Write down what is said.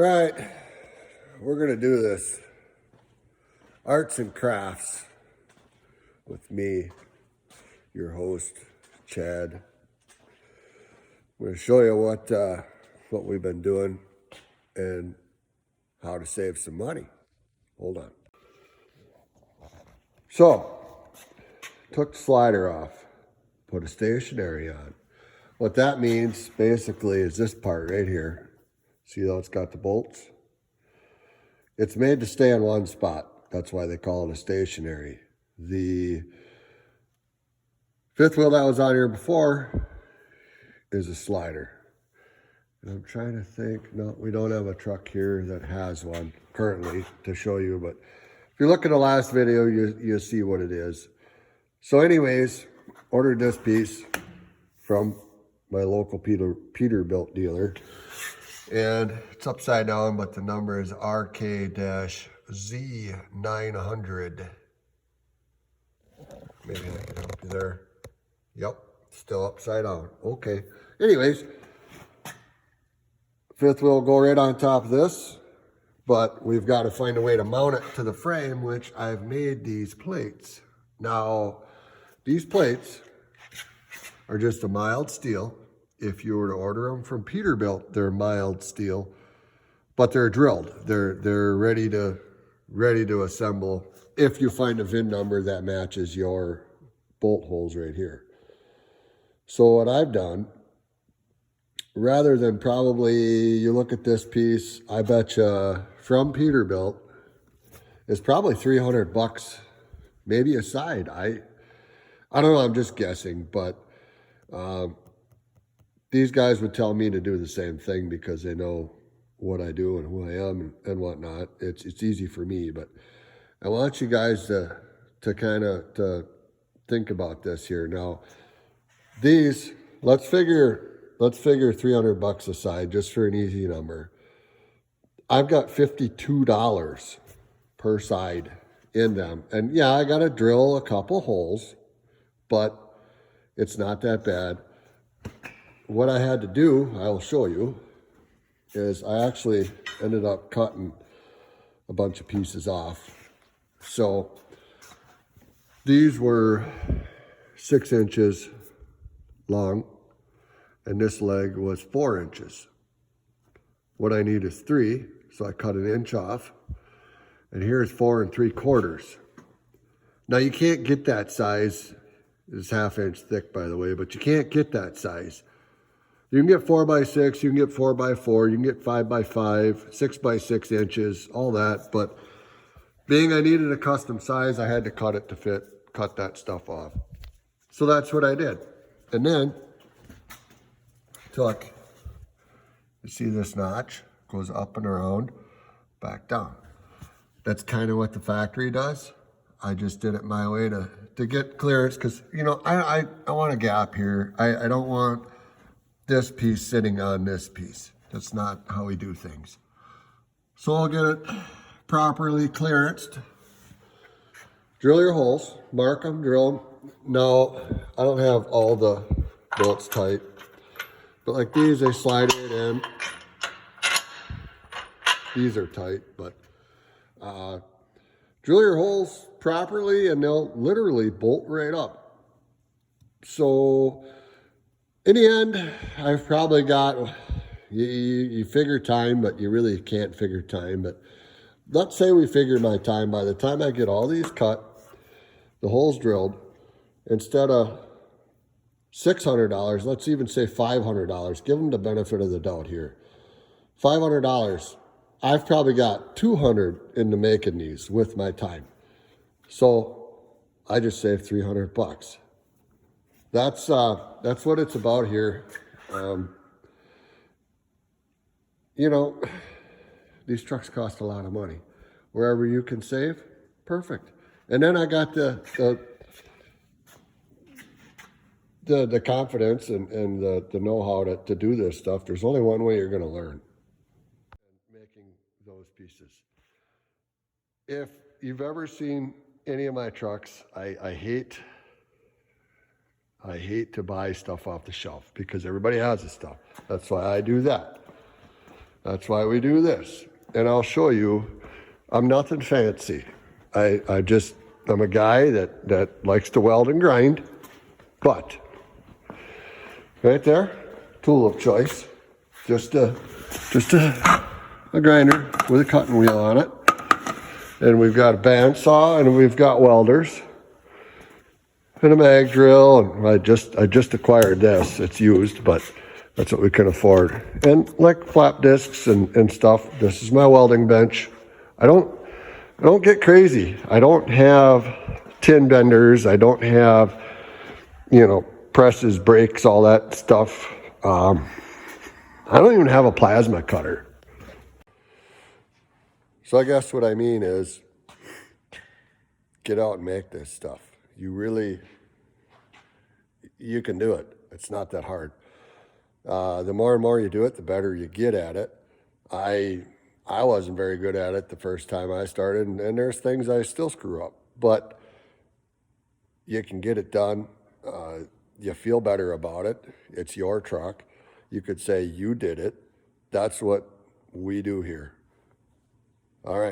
All right, we're going to do this arts and crafts with me, your host, Chad. I'm going to show you what we've been doing and how to save some money. Hold on. So, took the slider off, put a stationary on. What that means basically is this part right here. See how it's got the bolts? It's made to stay in one spot. That's why they call it a stationary. The fifth wheel that was on here before is a slider. And I'm trying to think, no, we don't have a truck here that has one currently to show you, but if you look at the last video, you'll see what it is. So anyways, ordered this piece from my local Peterbilt dealer. And it's upside down, but the number is RK-Z900. Maybe I can help you there. Yep, still upside down. Okay. Anyways, fifth wheel will go right on top of this, but we've got to find a way to mount it to the frame, which I've made these plates. Now, these plates are just a mild steel. If you were to order them from Peterbilt, they're mild steel, but they're drilled. They're ready to assemble if you find a VIN number that matches your bolt holes right here. So what I've done, rather than probably, you look at this piece, I bet you from Peterbilt, it's probably 300 bucks, maybe a side. I don't know, I'm just guessing, but these guys would tell me to do the same thing because they know what I do and who I am and whatnot. It's easy for me, but I want you guys to kind of to think about this here. Now, these, let's figure 300 bucks aside just for an easy number. I've got $52 per side in them. And yeah, I got to drill a couple holes, but it's not that bad. What I had to do, I'll show you, is I actually ended up cutting a bunch of pieces off. So these were 6 inches long, and this leg was 4 inches. What I need is 3, so I cut an inch off, and here's 4 3/4. Now you can't get that size. It's 1/2 inch thick, by the way, but you can't get that size. You can get 4 by 6, you can get 4 by 4, you can get 5 by 5, 6 by 6 inches, all that. But being I needed a custom size, I had to cut it to cut that stuff off. So that's what I did. And then took, you see this notch, goes up and around, back down. That's kind of what the factory does. I just did it my way to get clearance because, you know, I want a gap here. I don't want this piece sitting on this piece. That's not how we do things. So I'll get it properly clearanced. Drill your holes, mark them, drill them. Now, I don't have all the bolts tight, but like these, they slide it in. These are tight, but drill your holes properly and they'll literally bolt right up. So in the end, I've probably got, you figure time, but you really can't figure time. But let's say we figure my time. By the time I get all these cut, the holes drilled, instead of $600, let's even say $500. Give them the benefit of the doubt here. $500. I've probably got $200 into making these with my time. So I just saved 300 bucks. That's what it's about here. You know, these trucks cost a lot of money. Wherever you can save, perfect. And then I got the confidence and the know-how to do this stuff. There's only one way you're going to learn. Making those pieces. If you've ever seen any of my trucks, I hate to buy stuff off the shelf because everybody has this stuff. That's why I do that. That's why we do this. And I'll show you, I'm nothing fancy. I'm a guy that likes to weld and grind, but right there, tool of choice, just a grinder with a cutting wheel on it. And we've got a bandsaw and we've got welders and a mag drill. And I just acquired this. It's used, but that's what we can afford. And like flap discs and stuff. This is my welding bench. I don't get crazy. I don't have tin benders. I don't have, presses, brakes, all that stuff. I don't even have a plasma cutter. So I guess what I mean is get out and make this stuff. You can do it. It's not that hard. The more and more you do it, the better you get at it. I wasn't very good at it the first time I started, and there's things I still screw up, but you can get it done. You feel better about it. It's your truck. You could say you did it. That's what we do here. All right.